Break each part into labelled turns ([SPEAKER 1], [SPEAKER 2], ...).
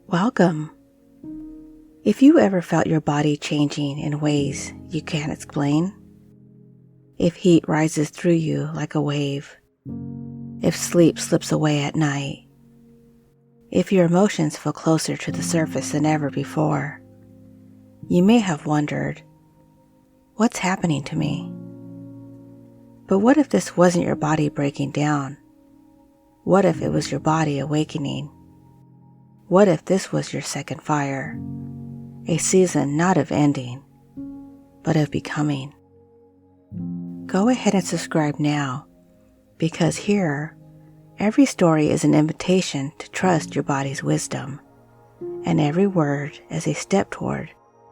[SPEAKER 1] Welcome. If you ever felt your body changing in ways you can't explain, if heat rises through you like a wave, if sleep slips away at night, if your emotions feel closer to the surface than ever before, you may have wondered, what's happening to me? But what if this wasn't your body breaking down? What if it was your body awakening? What if this was your second fire? A season not of ending, but of becoming. Go ahead and subscribe now, because here, every story is an invitation to trust your body's wisdom, and every word is a step toward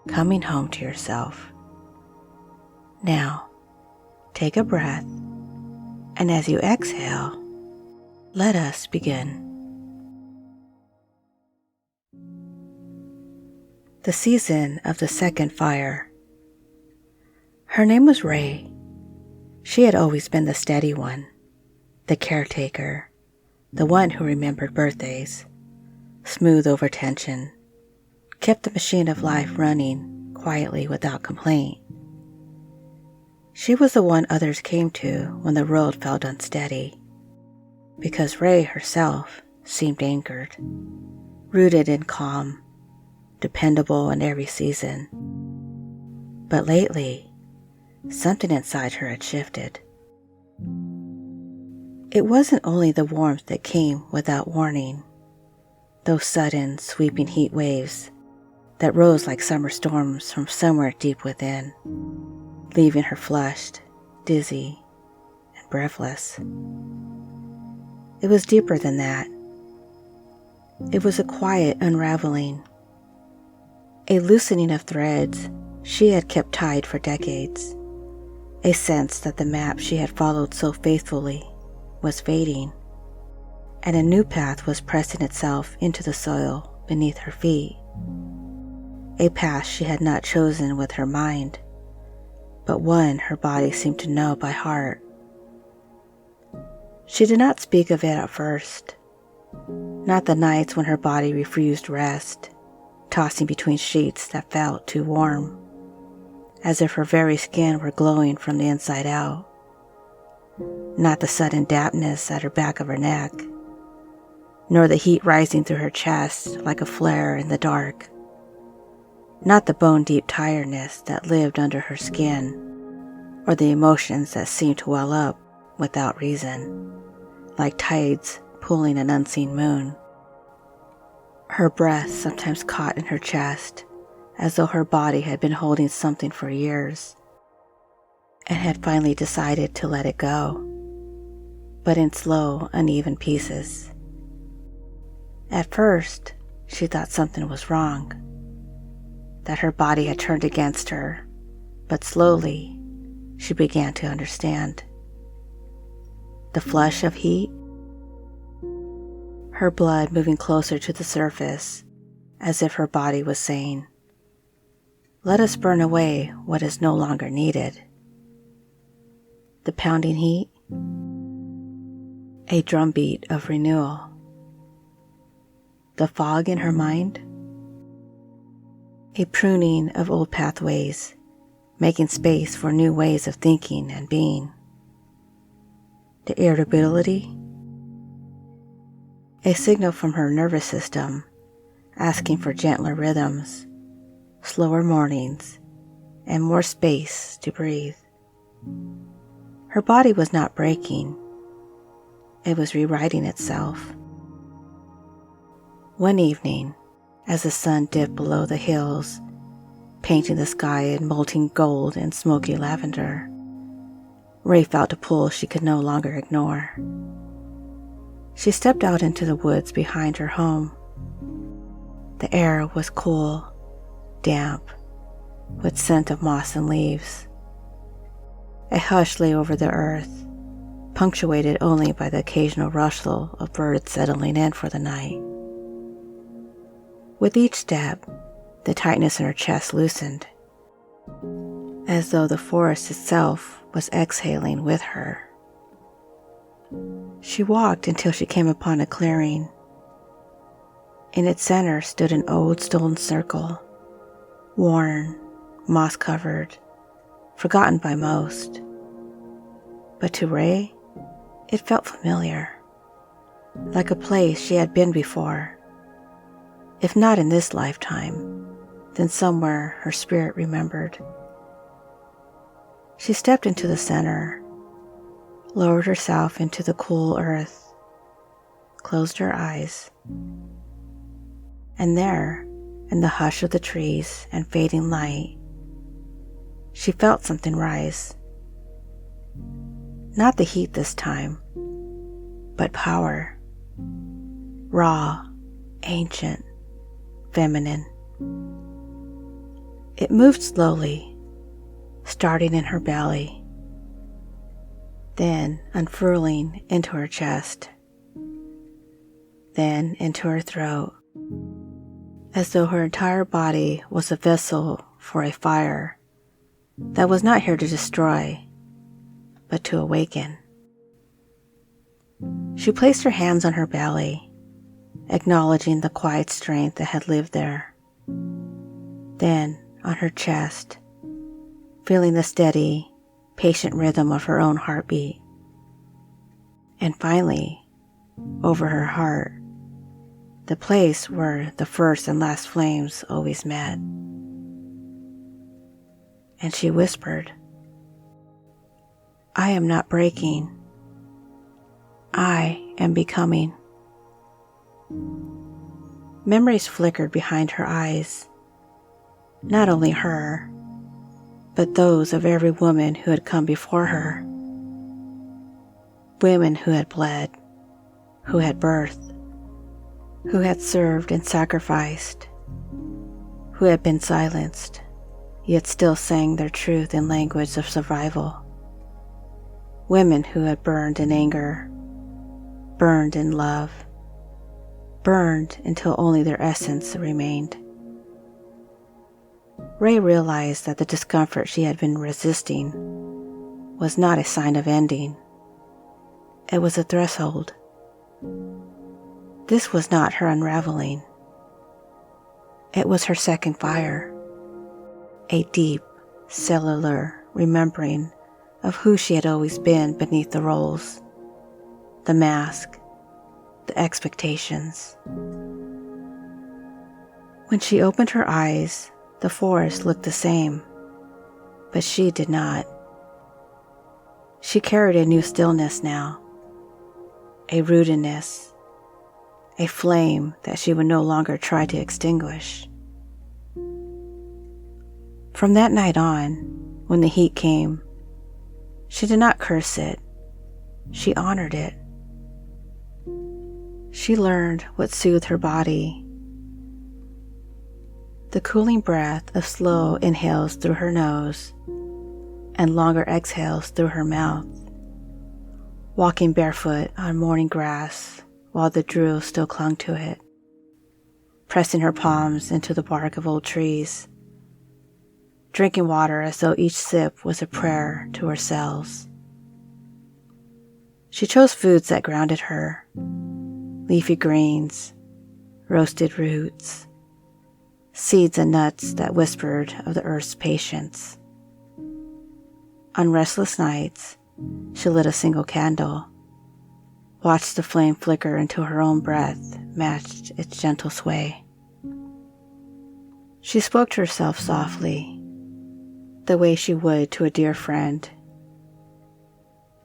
[SPEAKER 1] coming home to yourself. Now, take a breath, and as you exhale, let us begin. The season of the second fire. Her name was Ray. She had always been the steady one, the caretaker, the one who remembered birthdays, smoothed over tension, kept the machine of life running quietly without complaint. She was the one others came to when the road felt unsteady, because Ray herself seemed anchored, rooted in calm, dependable in every season. But lately, something inside her had shifted. It wasn't only the warmth that came without warning, those sudden, sweeping heat waves that rose like summer storms from somewhere deep within, leaving her flushed, dizzy, and breathless. It was deeper than that. It was a quiet unraveling, a loosening of threads she had kept tied for decades, a sense that the map she had followed so faithfully was fading, and a new path was pressing itself into the soil beneath her feet, a path she had not chosen with her mind, but one her body seemed to know by heart. She did not speak of it at first, not the nights when her body refused rest, tossing between sheets that felt too warm, as if her very skin were glowing from the inside out. Not the sudden dampness at her back of her neck, nor the heat rising through her chest like a flare in the dark. Not the bone-deep tiredness that lived under her skin, or the emotions that seemed to well up without reason, like tides pulling an unseen moon. Her breath sometimes caught in her chest, as though her body had been holding something for years, and had finally decided to let it go, but in slow, uneven pieces. At first, she thought something was wrong, that her body had turned against her, but slowly, she began to understand. The flush of heat, her blood moving closer to the surface, as if her body was saying, "Let us burn away what is no longer needed." The pounding heat, a drumbeat of renewal. The fog in her mind, a pruning of old pathways, making space for new ways of thinking and being. The irritability, a signal from her nervous system asking for gentler rhythms, slower mornings, and more space to breathe. Her body was not breaking. It was rewriting itself. One evening, as the sun dipped below the hills, painting the sky in molten gold and smoky lavender, Ray felt a pull she could no longer ignore. She stepped out into the woods behind her home. The air was cool, damp, with scent of moss and leaves. A hush lay over the earth, punctuated only by the occasional rustle of birds settling in for the night. With each step, the tightness in her chest loosened, as though the forest itself was exhaling with her. She walked until she came upon a clearing. In its center stood an old stone circle, worn, moss-covered, forgotten by most. But to Ray, it felt familiar, like a place she had been before. If not in this lifetime, then somewhere her spirit remembered. She stepped into the center, lowered herself into the cool earth, closed her eyes, and there, in the hush of the trees and fading light, she felt something rise. Not the heat this time, but power. Raw, ancient, feminine. It moved slowly, starting in her belly, then unfurling into her chest, then into her throat, as though her entire body was a vessel for a fire that was not here to destroy, but to awaken. She placed her hands on her belly, acknowledging the quiet strength that had lived there. Then on her chest, feeling the steady, patient rhythm of her own heartbeat. And finally, over her heart, the place where the first and last flames always met. And she whispered, "I am not breaking. I am becoming." Memories flickered behind her eyes. Not only her, but those of every woman who had come before her. Women who had bled, who had birthed, who had served and sacrificed, who had been silenced, yet still sang their truth in language of survival. Women who had burned in anger, burned in love, burned until only their essence remained. Ray realized that the discomfort she had been resisting was not a sign of ending. It was a threshold. This was not her unraveling. It was her second fire, a deep, cellular remembering of who she had always been beneath the roles, the mask, the expectations. When she opened her eyes, the forest looked the same, but she did not. She carried a new stillness now, a rootedness, a flame that she would no longer try to extinguish. From that night on, when the heat came, she did not curse it, she honored it. She learned what soothed her body. The cooling breath of slow inhales through her nose and longer exhales through her mouth, walking barefoot on morning grass while the dew still clung to it, pressing her palms into the bark of old trees, drinking water as though each sip was a prayer to her cells. She chose foods that grounded her, leafy greens, roasted roots, seeds and nuts that whispered of the earth's patience. On restless nights, she lit a single candle, watched the flame flicker until her own breath matched its gentle sway. She spoke to herself softly, the way she would to a dear friend.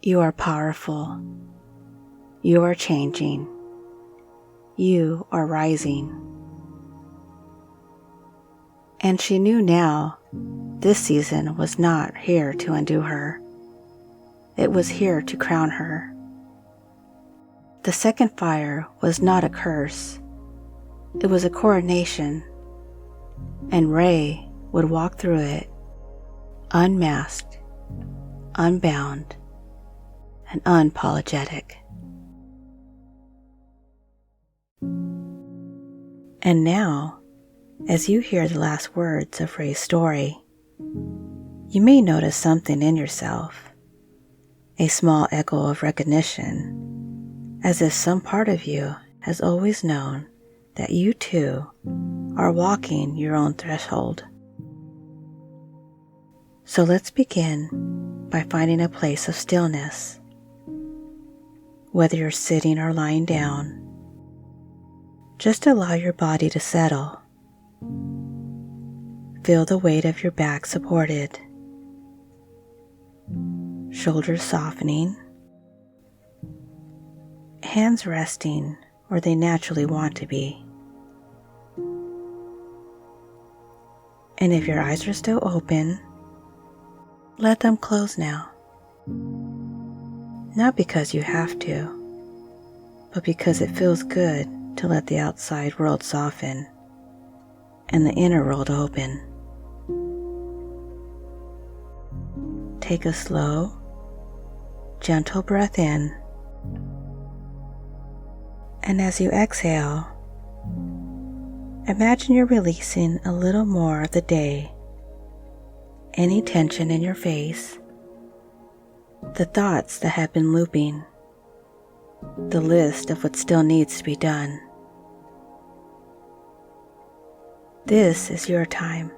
[SPEAKER 1] You are powerful. You are changing. You are rising. And she knew now this season was not here to undo her. It was here to crown her. The second fire was not a curse. It was a coronation. And Ray would walk through it, unmasked, unbound, and unapologetic. And now, as you hear the last words of Ray's story, you may notice something in yourself, a small echo of recognition, as if some part of you has always known that you too are walking your own threshold. So let's begin by finding a place of stillness. Whether you're sitting or lying down, just allow your body to settle. Feel the weight of your back supported, shoulders softening, hands resting where they naturally want to be. And if your eyes are still open, let them close now. Not because you have to, but because it feels good to let the outside world soften and the inner world open. Take a slow, gentle breath in, and as you exhale, imagine you're releasing a little more of the day, any tension in your face, the thoughts that have been looping, the list of what still needs to be done. This is your time.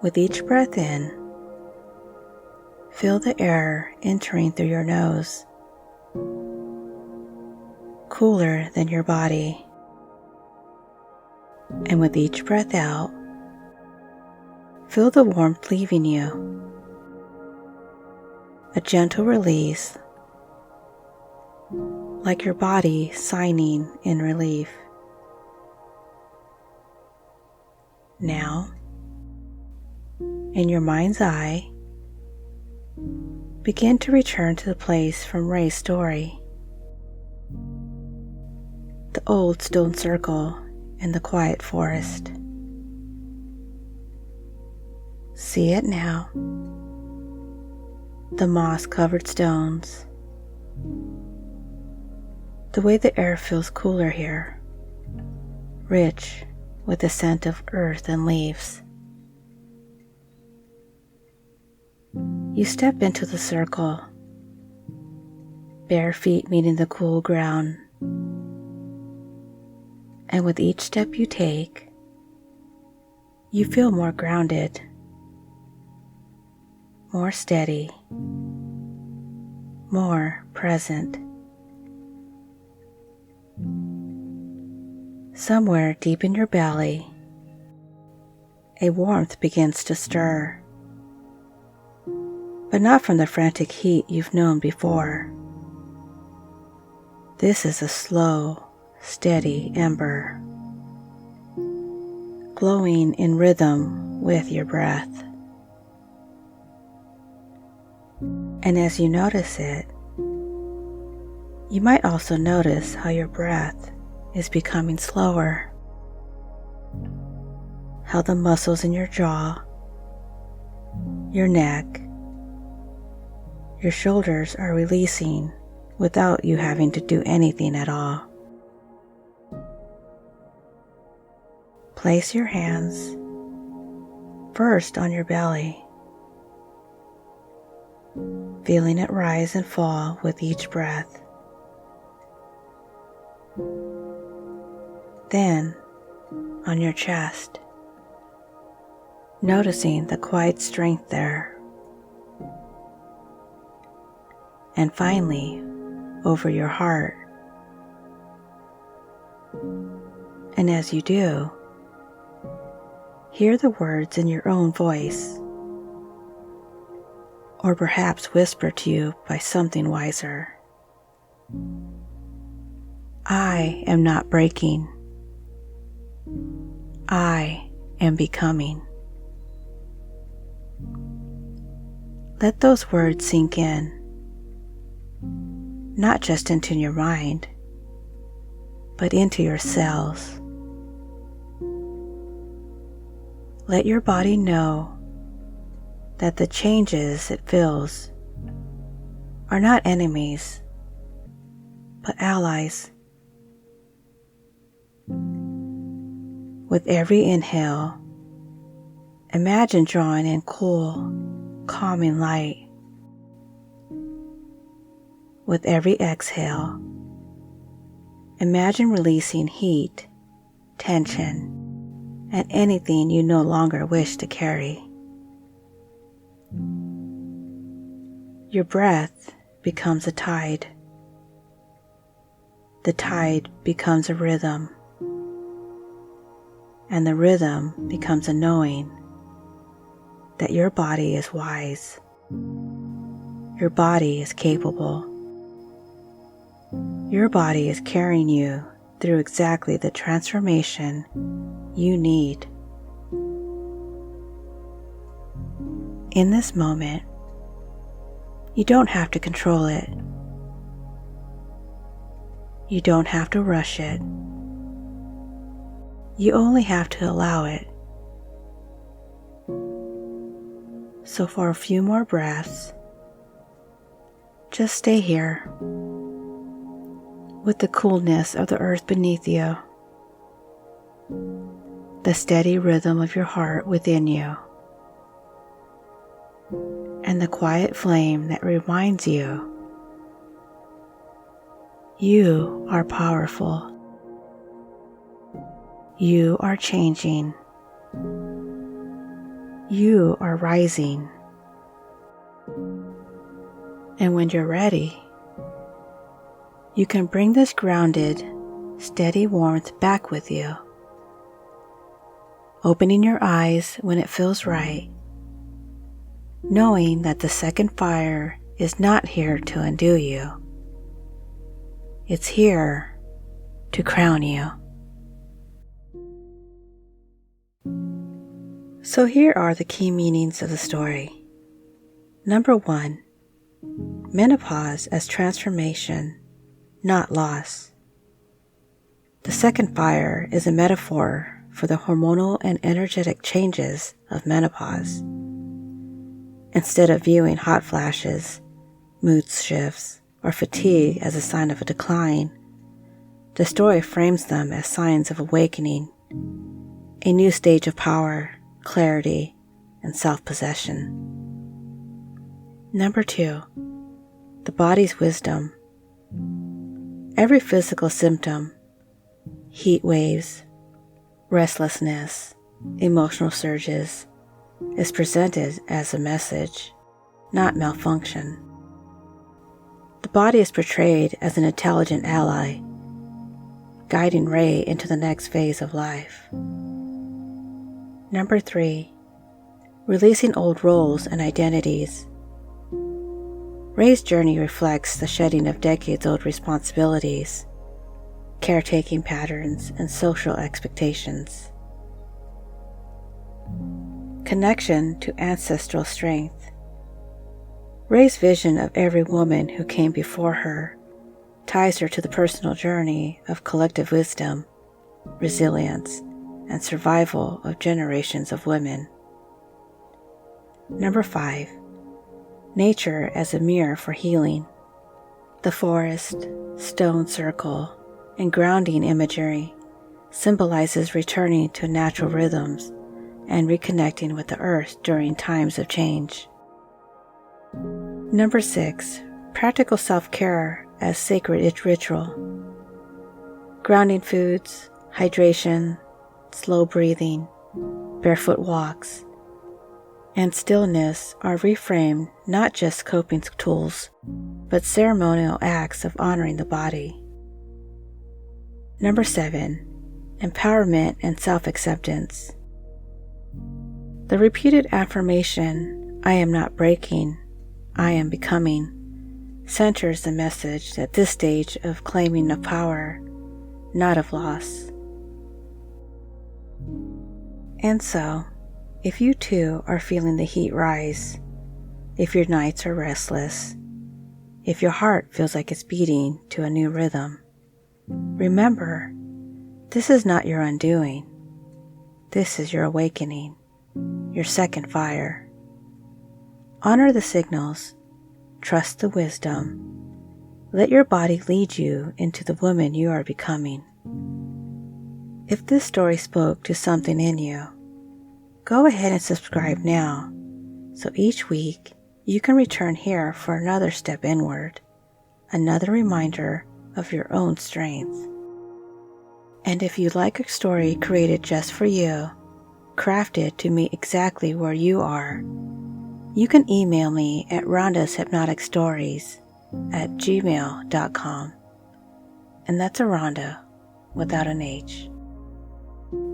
[SPEAKER 1] With each breath in, feel the air entering through your nose, cooler than your body. And with each breath out, feel the warmth leaving you, a gentle release, like your body sighing in relief. Now, in your mind's eye, begin to return to the place from Ray's story, the old stone circle in the quiet forest. See it now, the moss-covered stones, the way the air feels cooler here, rich with the scent of earth and leaves. You step into the circle, bare feet meeting the cool ground, and with each step you take, you feel more grounded, more steady, more present. Somewhere deep in your belly, a warmth begins to stir, but not from the frantic heat you've known before. This is a slow, steady ember, glowing in rhythm with your breath. And as you notice it, you might also notice how your breath is becoming slower, how the muscles in your jaw, your neck, your shoulders are releasing without you having to do anything at all. Place your hands first on your belly, feeling it rise and fall with each breath. Then on your chest, noticing the quiet strength there. And finally, over your heart. And as you do, hear the words in your own voice, or perhaps whispered to you by something wiser. I am not breaking. I am becoming. Let those words sink in, not just into your mind, but into your cells. Let your body know that the changes it feels are not enemies, but allies. With every inhale, imagine drawing in cool, calming light. With every exhale, Imagine releasing heat, tension, and anything you no longer wish to carry. Your breath becomes a tide. The tide becomes a rhythm, and the rhythm becomes a knowing that your body is wise. Your body is capable. Your body is carrying you through exactly the transformation you need. In this moment, you don't have to control it. You don't have to rush it. You only have to allow it. So for a few more breaths, just stay here with the coolness of the earth beneath you, the steady rhythm of your heart within you, and the quiet flame that reminds you you are powerful. You are changing. You are rising. And when you're ready, you can bring this grounded, steady warmth back with you, opening your eyes when it feels right, knowing that the second fire is not here to undo you. It's here to crown you. So here are the key meanings of the story. Number 1, menopause as transformation, not loss. The second fire is a metaphor for the hormonal and energetic changes of menopause. Instead of viewing hot flashes, mood shifts, or fatigue as a sign of a decline, the story frames them as signs of awakening, a new stage of power, clarity, and self-possession. Number 2, the body's wisdom. Every physical symptom, heat waves, restlessness, emotional surges, is presented as a message, not malfunction. The body is portrayed as an intelligent ally, guiding Ray into the next phase of life. Number 3, releasing old roles and identities. Ray's journey reflects the shedding of decades-old responsibilities, caretaking patterns, and social expectations. Connection to ancestral strength. Ray's vision of every woman who came before her ties her to the personal journey of collective wisdom, resilience, and survival of generations of women. Number 5, nature as a mirror for healing. The forest, stone circle, and grounding imagery symbolizes returning to natural rhythms and reconnecting with the earth during times of change. Number 6, practical self-care as sacred ritual. Grounding foods, hydration, slow breathing, barefoot walks, and stillness are reframed not just coping tools, but ceremonial acts of honoring the body. Number 7, empowerment and self-acceptance. The repeated affirmation, I am not breaking, I am becoming, centers the message that this stage of claiming of power, not of loss. And so, if you too are feeling the heat rise, if your nights are restless, if your heart feels like it's beating to a new rhythm, remember, this is not your undoing. This is your awakening, your second fire. Honor the signals, trust the wisdom, let your body lead you into the woman you are becoming. If this story spoke to something in you, go ahead and subscribe now, so each week you can return here for another step inward, another reminder of your own strength. And if you'd like a story created just for you, crafted to meet exactly where you are, you can email me at rhondashypnoticstories@gmail.com. And that's a Rhonda without an H.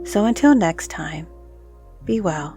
[SPEAKER 1] So until next time, be well.